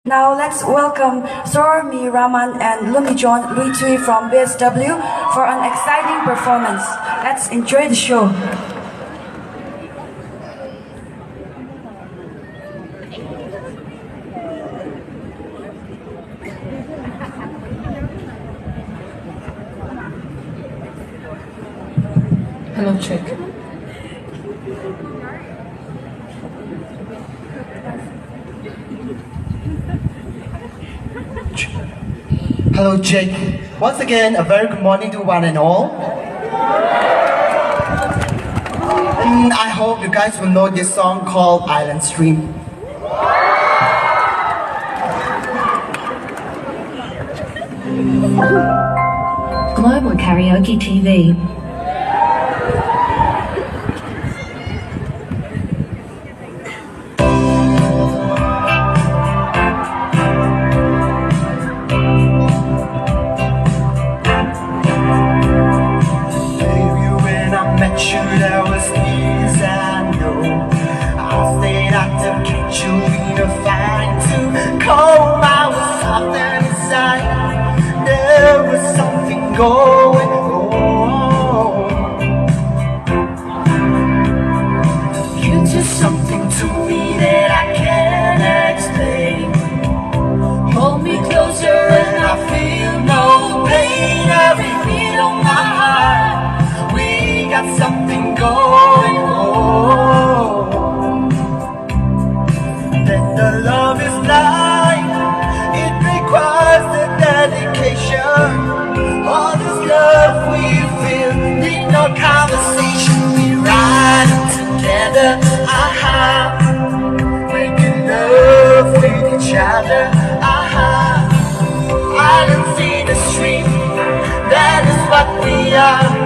Now let's welcome Sormi Raman and Lumijon Lui Tui from BSW for an exciting performance. Let's enjoy the show. Hello, check. Hello, Jake. Once again, a very good morning to one and all. And I hope you guys will know this song called Island Stream. Global Karaoke TV. There was things I know. I stayed out to catch you in a fine to cold. I was soft and inside. There was something going on. You did something to me that I can't explain. Hold me closer and I feel no pain. Every beat on my heart. We got something going on. That the love is blind. It requires the dedication. All this love we feel need no conversation. We ride it together. Making love with each other. I don't see the stream. That is what we are.